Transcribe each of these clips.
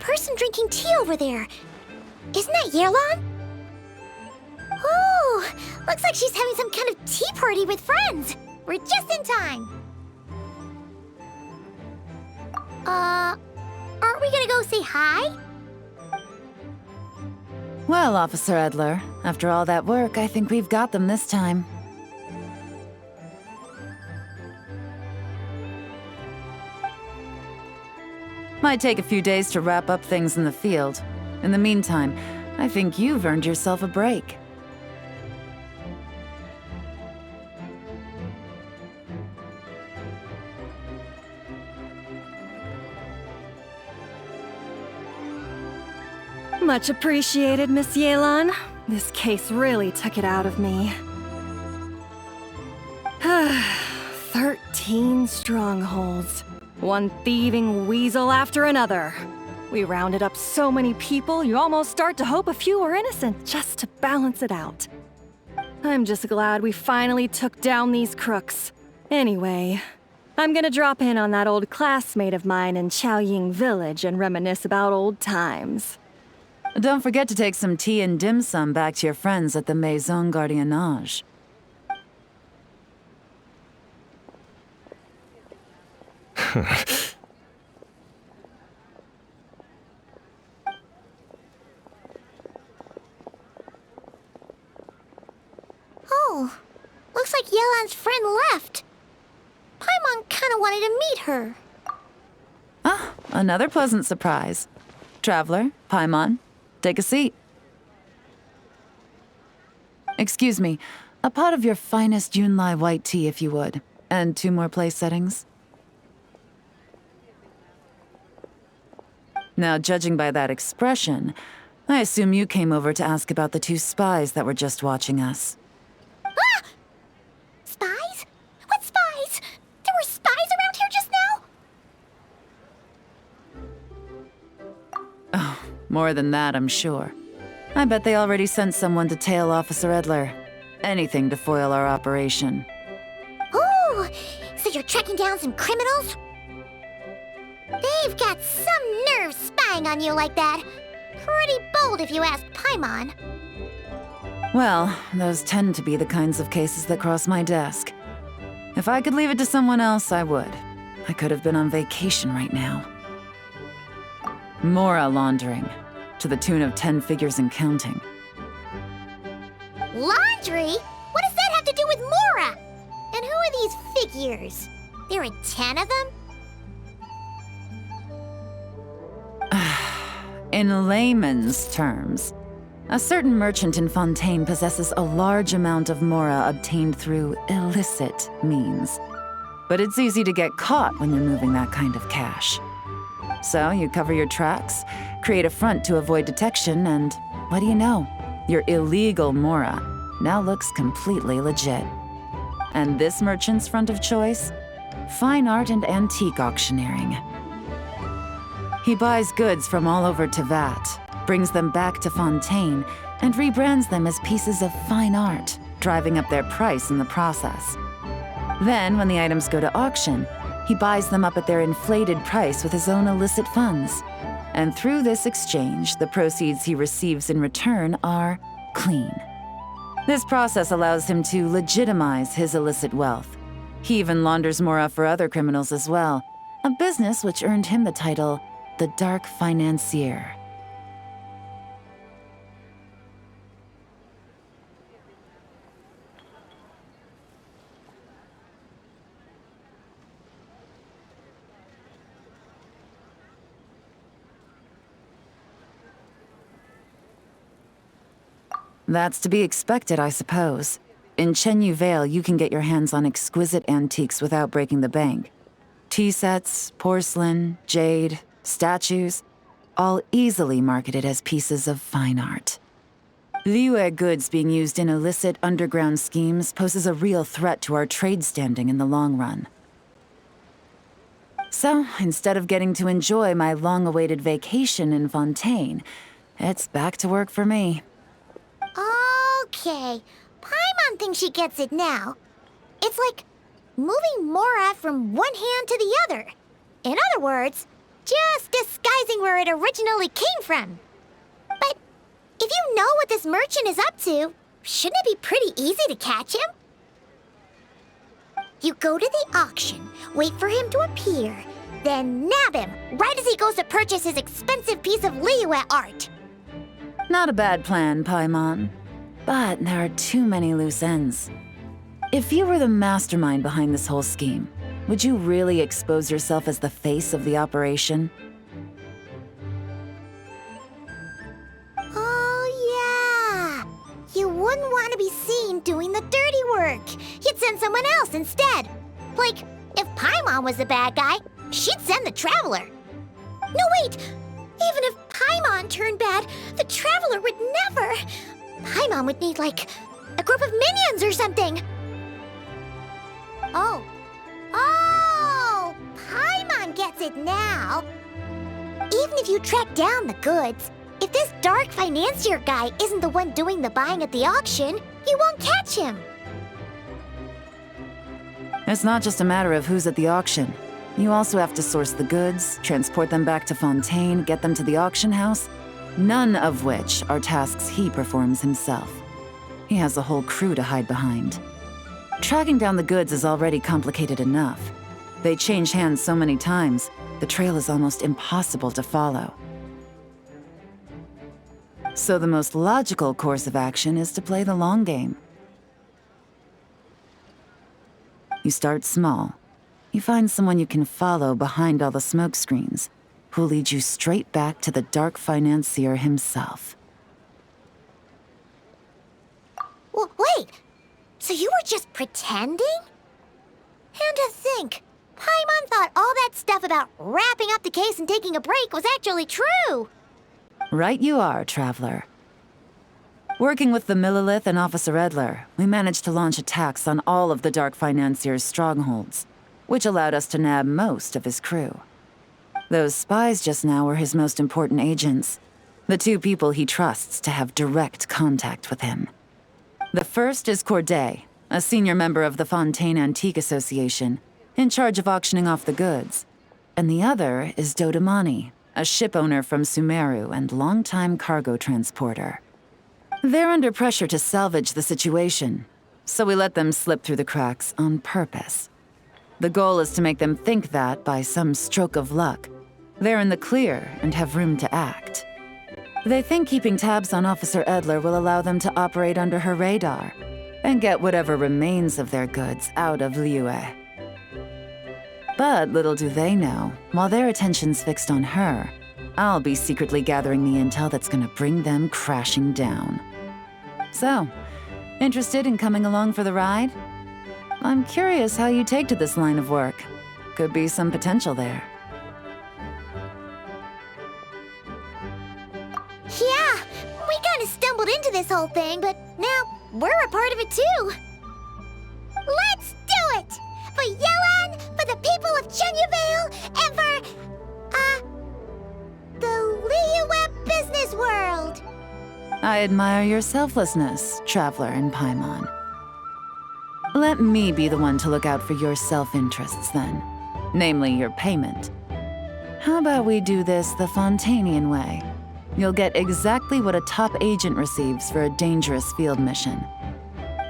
person drinking tea over there. Isn't that Yelan? Oh, looks like she's having some kind of tea party with friends. We're just in time. Aren't we gonna go say hi? Well, Officer Edler, after all that work, I think we've got them this time. Might take a few days to wrap up things in the field. In the meantime, I think you've earned yourself a break. Much appreciated, Miss Yelan. This case really took it out of me. 13 strongholds. One thieving weasel after another. We rounded up so many people, you almost start to hope a few were innocent just to balance it out. I'm just glad we finally took down these crooks. Anyway, I'm gonna drop in on that old classmate of mine in Chaoying Village and reminisce about old times. Don't forget to take some tea and dim sum back to your friends at the Maison Gardiennage. Oh, looks like Yelan's friend left. Paimon kinda wanted to meet her. Ah, another pleasant surprise. Traveler, Paimon, take a seat. Excuse me, a pot of your finest Yunlai white tea, if you would. And 2 more place settings. Now, judging by that expression, I assume you came over to ask about the 2 spies that were just watching us. Ah! Spies? What spies? There were spies around here just now? Oh, more than that, I'm sure. I bet they already sent someone to tail Officer Edler. Anything to foil our operation. Oh, so you're tracking down some criminals? They've got some nerve spying on you like that. Pretty bold if you ask Paimon. Well, those tend to be the kinds of cases that cross my desk. If I could leave it to someone else, I would. I could have been on vacation right now. Mora laundering, to the tune of 10 figures and counting. Laundry? What does that have to do with Mora? And who are these figures? There are 10 of them? In layman's terms, a certain merchant in Fontaine possesses a large amount of Mora obtained through illicit means. But it's easy to get caught when you're moving that kind of cash. So you cover your tracks, create a front to avoid detection, and what do you know? Your illegal Mora now looks completely legit. And this merchant's front of choice? Fine art and antique auctioneering. He buys goods from all over Teyvat, brings them back to Fontaine, and rebrands them as pieces of fine art, driving up their price in the process. Then, when the items go to auction, he buys them up at their inflated price with his own illicit funds. And through this exchange, the proceeds he receives in return are clean. This process allows him to legitimize his illicit wealth. He even launders Mora for other criminals as well, a business which earned him the title the Dark Financier. That's to be expected, I suppose. In Chenyu Vale, you can get your hands on exquisite antiques without breaking the bank. Tea sets, porcelain, jade, statues, all easily marketed as pieces of fine art. Liyue goods being used in illicit underground schemes poses a real threat to our trade standing in the long run. So, instead of getting to enjoy my long-awaited vacation in Fontaine, it's back to work for me. Okay, Paimon thinks she gets it now. It's like moving Mora from one hand to the other. In other words, just disguising where it originally came from. But if you know what this merchant is up to, shouldn't it be pretty easy to catch him? You go to the auction, wait for him to appear, then nab him right as he goes to purchase his expensive piece of Liyue art. Not a bad plan, Paimon. But there are too many loose ends. If you were the mastermind behind this whole scheme, would you really expose yourself as the face of the operation? Oh, yeah. You wouldn't want to be seen doing the dirty work. You'd send someone else instead. Like, if Paimon was the bad guy, she'd send the Traveler. No, wait! Even if Paimon turned bad, the Traveler would never. Paimon would need, like, a group of minions or something. Oh, Paimon gets it now. Even if you track down the goods, if this dark financier guy isn't the one doing the buying at the auction, you won't catch him. It's not just a matter of who's at the auction. You also have to source the goods, transport them back to Fontaine, get them to the auction house, none of which are tasks he performs himself. He has a whole crew to hide behind. Tracking down the goods is already complicated enough. They change hands so many times, the trail is almost impossible to follow. So the most logical course of action is to play the long game. You start small. You find someone you can follow behind all the smoke screens, who'll lead you straight back to the dark financier himself. Wait, so you were just pretending? And to think, Paimon thought all that stuff about wrapping up the case and taking a break was actually true. Right you are, Traveler. Working with the Millilith and Officer Edler, we managed to launch attacks on all of the Dark Financier's strongholds, which allowed us to nab most of his crew. Those spies just now were his most important agents, the two people he trusts to have direct contact with him. The first is Corday, a senior member of the Fontaine Antique Association, in charge of auctioning off the goods. And the other is Dodamani, a ship owner from Sumeru and longtime cargo transporter. They're under pressure to salvage the situation, so we let them slip through the cracks on purpose. The goal is to make them think that, by some stroke of luck, they're in the clear and have room to act. They think keeping tabs on Officer Edler will allow them to operate under her radar and get whatever remains of their goods out of Liyue. But little do they know, while their attention's fixed on her, I'll be secretly gathering the intel that's gonna bring them crashing down. So, interested in coming along for the ride? I'm curious how you take to this line of work. Could be some potential there. Yeah, we kind of stumbled into this whole thing, but now we're a part of it too. Let's do it! For Yelan, for the people of Chenyavale, and for, the Liyue business world! I admire your selflessness, Traveler and Paimon. Let me be the one to look out for your self-interests then, namely your payment. How about we do this the Fontainian way? You'll get exactly what a top agent receives for a dangerous field mission.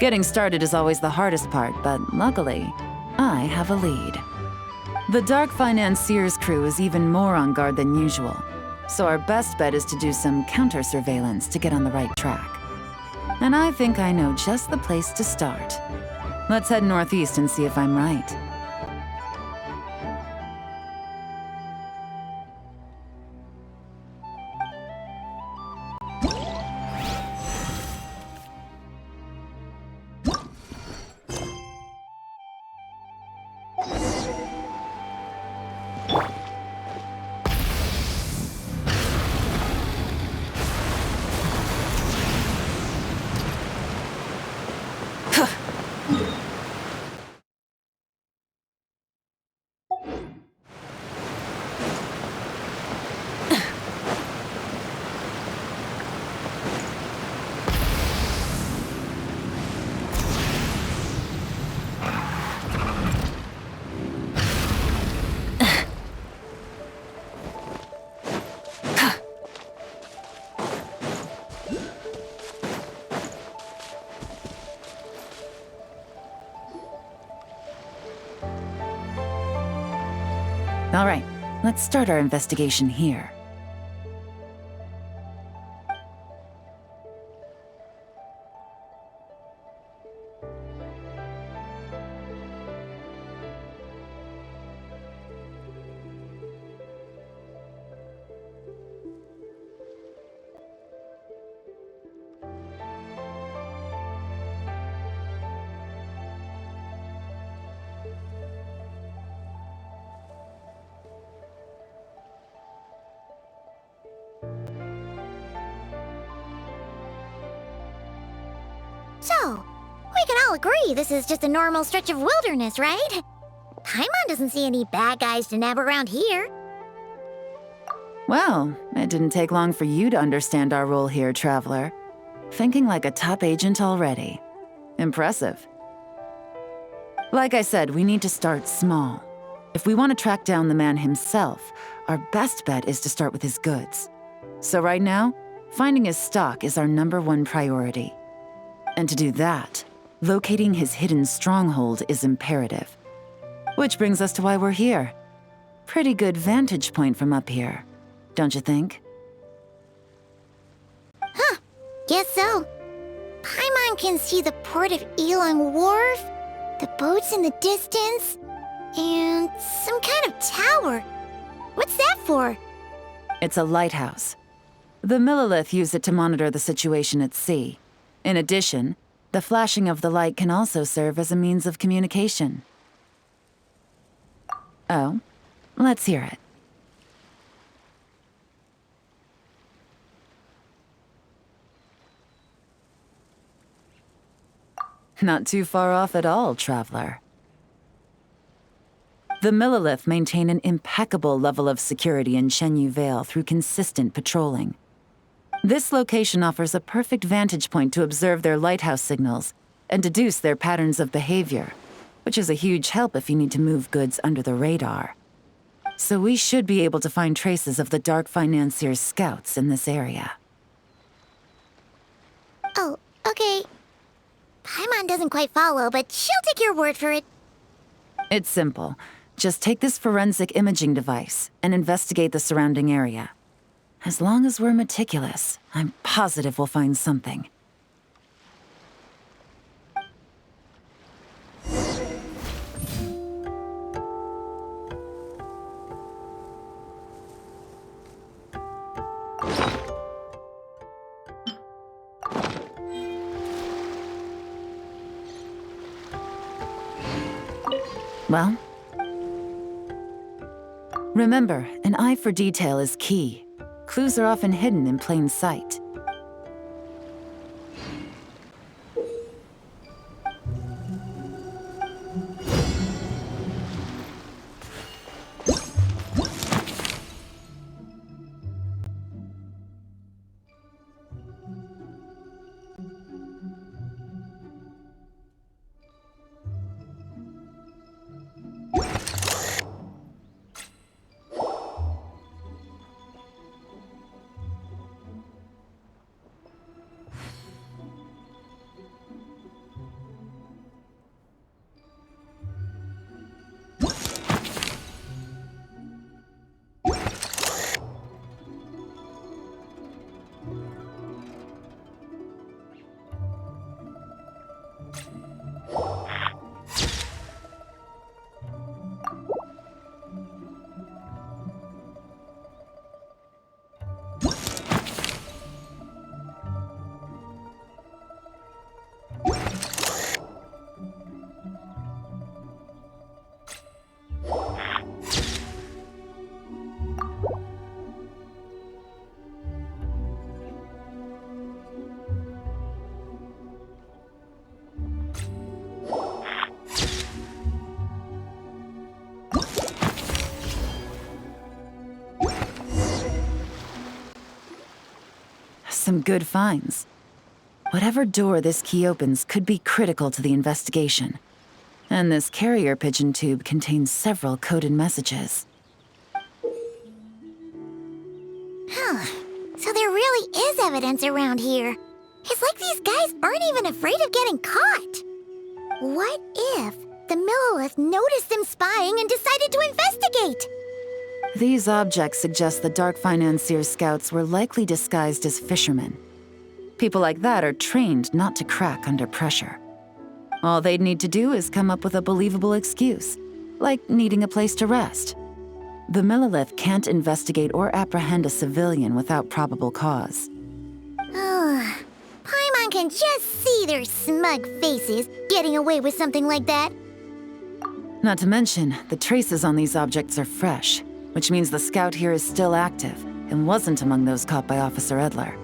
Getting started is always the hardest part, but luckily, I have a lead. The Dark Financier's crew is even more on guard than usual, so our best bet is to do some counter-surveillance to get on the right track. And I think I know just the place to start. Let's head northeast and see if I'm right. All right, let's start our investigation here. So, we can all agree this is just a normal stretch of wilderness, right? Paimon doesn't see any bad guys to nab around here. Well, it didn't take long for you to understand our role here, Traveler. Thinking like a top agent already. Impressive. Like I said, we need to start small. If we want to track down the man himself, our best bet is to start with his goods. So right now, finding his stock is our #1 priority. And to do that, locating his hidden stronghold is imperative. Which brings us to why we're here. Pretty good vantage point from up here, don't you think? Huh, guess so. Paimon can see the port of Elong Wharf, the boats in the distance, and some kind of tower. What's that for? It's a lighthouse. The Millilith use it to monitor the situation at sea. In addition, the flashing of the light can also serve as a means of communication. Oh, let's hear it. Not too far off at all, Traveler. The Millilith maintain an impeccable level of security in Shenyu Vale through consistent patrolling. This location offers a perfect vantage point to observe their lighthouse signals and deduce their patterns of behavior, which is a huge help if you need to move goods under the radar. So we should be able to find traces of the Dark Financier's scouts in this area. Oh, okay. Paimon doesn't quite follow, but she'll take your word for it. It's simple. Just take this forensic imaging device and investigate the surrounding area. As long as we're meticulous, I'm positive we'll find something. Well, remember, an eye for detail is key. Clues are often hidden in plain sight. Some good finds. Whatever door this key opens could be critical to the investigation. And this carrier pigeon tube contains several coded messages. Huh. So there really is evidence around here. It's like these guys aren't even afraid of getting caught. What if the Millilith noticed them spying and decided to investigate? These objects suggest the Dark Financier scouts were likely disguised as fishermen. People like that are trained not to crack under pressure. All they'd need to do is come up with a believable excuse, like needing a place to rest. The Millilith can't investigate or apprehend a civilian without probable cause. Paimon can just see their smug faces getting away with something like that. Not to mention, the traces on these objects are fresh, which means the scout here is still active and wasn't among those caught by Officer Edler.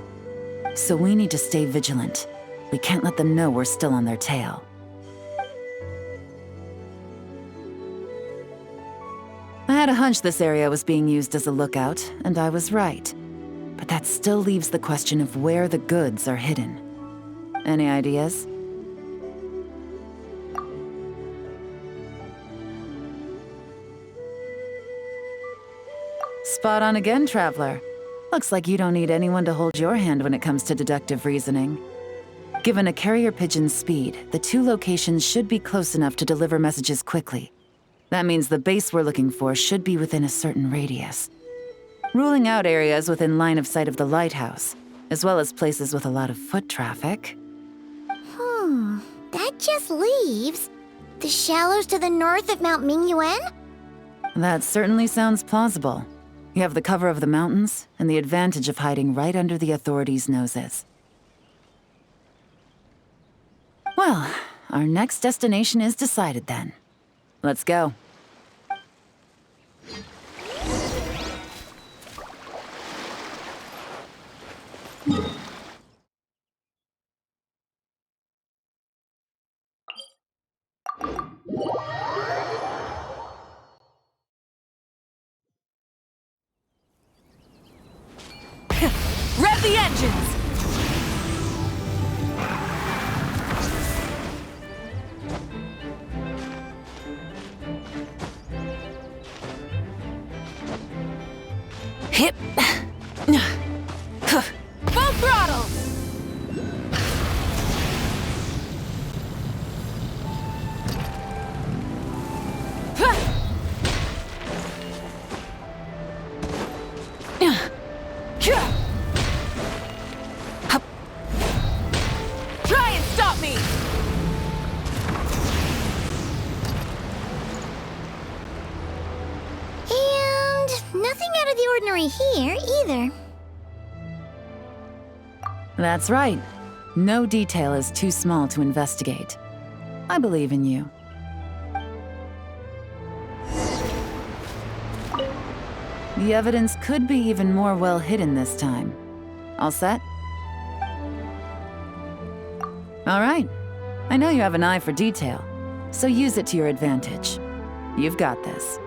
So we need to stay vigilant. We can't let them know we're still on their tail. I had a hunch this area was being used as a lookout, and I was right. But that still leaves the question of where the goods are hidden. Any ideas? Spot on again, Traveler. Looks like you don't need anyone to hold your hand when it comes to deductive reasoning. Given a carrier pigeon's speed, the two locations should be close enough to deliver messages quickly. That means the base we're looking for should be within a certain radius. Ruling out areas within line of sight of the lighthouse, as well as places with a lot of foot traffic. That just leaves the shallows to the north of Mount Mingyuan? That certainly sounds plausible. You have the cover of the mountains, and the advantage of hiding right under the authorities' noses. Well, our next destination is decided then. Let's go. Rev the engines! Hip. Full throttle! Try and stop me! And nothing out of the ordinary here, either. That's right. No detail is too small to investigate. I believe in you. The evidence could be even more well hidden this time. All set? All right. I know you have an eye for detail, so use it to your advantage. You've got this.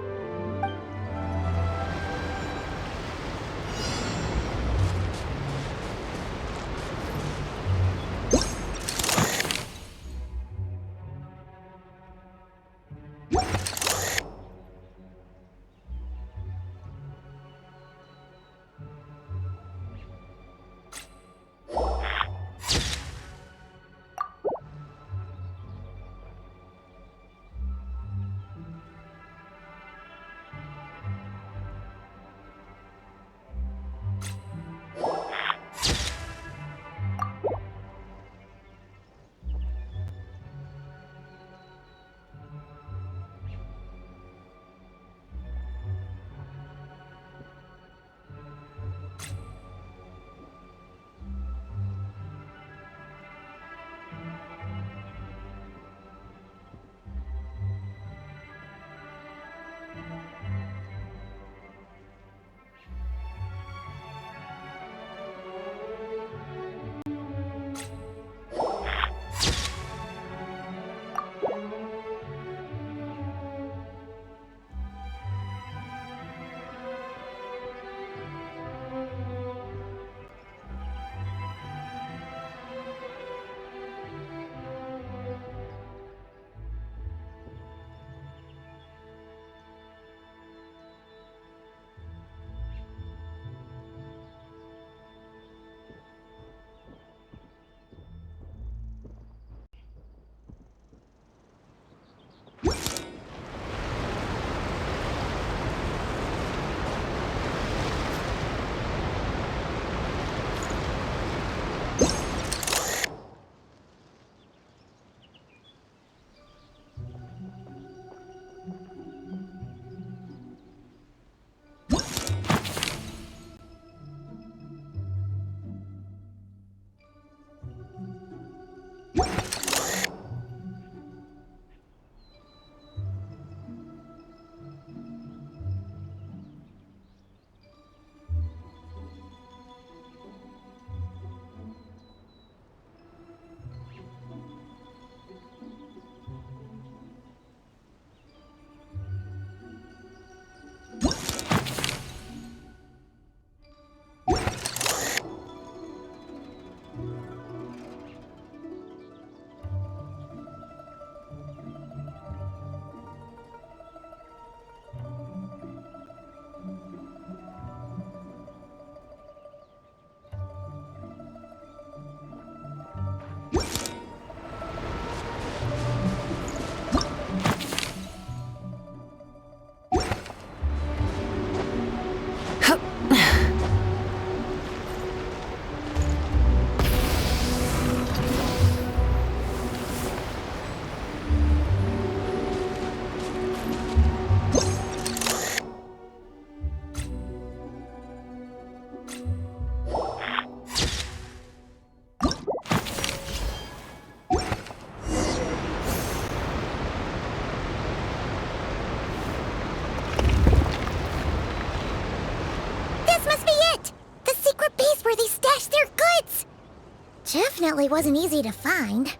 Definitely wasn't easy to find.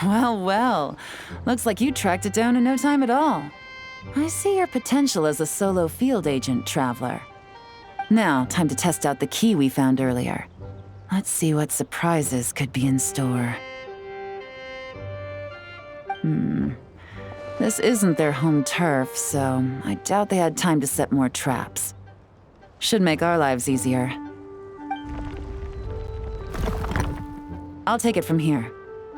Well, well. Looks like you tracked it down in no time at all. I see your potential as a solo field agent, Traveler. Now, time to test out the key we found earlier. Let's see what surprises could be in store. This isn't their home turf, so I doubt they had time to set more traps. Should make our lives easier. I'll take it from here.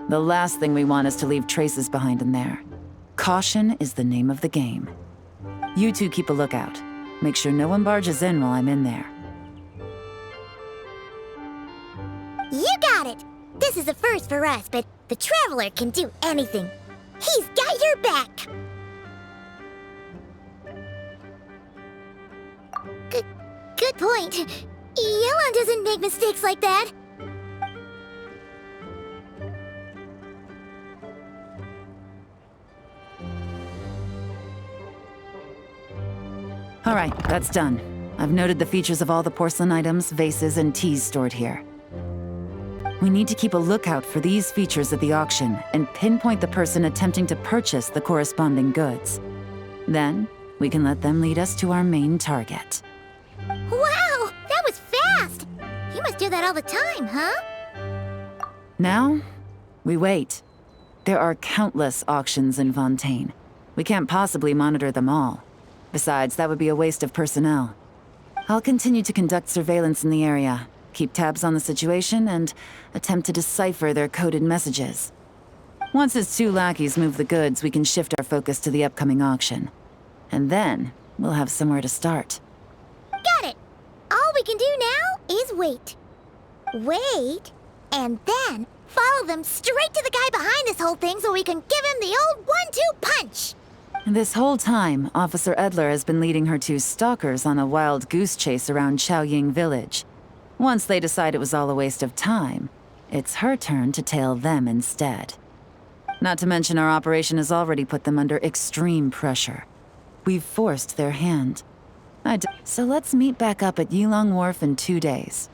The last thing we want is to leave traces behind in there. Caution is the name of the game. You two keep a lookout. Make sure no one barges in while I'm in there. You got it! This is a first for us, but the Traveler can do anything. He's got your back! Good point. Yelan doesn't make mistakes like that. All right, that's done. I've noted the features of all the porcelain items, vases, and teas stored here. We need to keep a lookout for these features at the auction and pinpoint the person attempting to purchase the corresponding goods. Then, we can let them lead us to our main target. Wow, that was fast! You must do that all the time, huh? Now, we wait. There are countless auctions in Fontaine. We can't possibly monitor them all. Besides, that would be a waste of personnel. I'll continue to conduct surveillance in the area, keep tabs on the situation, and attempt to decipher their coded messages. Once his two lackeys move the goods, we can shift our focus to the upcoming auction. And then, we'll have somewhere to start. Got it! All we can do now is wait. Wait, and then follow them straight to the guy behind this whole thing so we can give him the old 1-2 punch! This whole time, Officer Edler has been leading her two stalkers on a wild goose chase around Chaoying Village. Once they decide it was all a waste of time, it's her turn to tail them instead. Not to mention our operation has already put them under extreme pressure. We've forced their hand. So let's meet back up at Yilong Wharf in 2 days.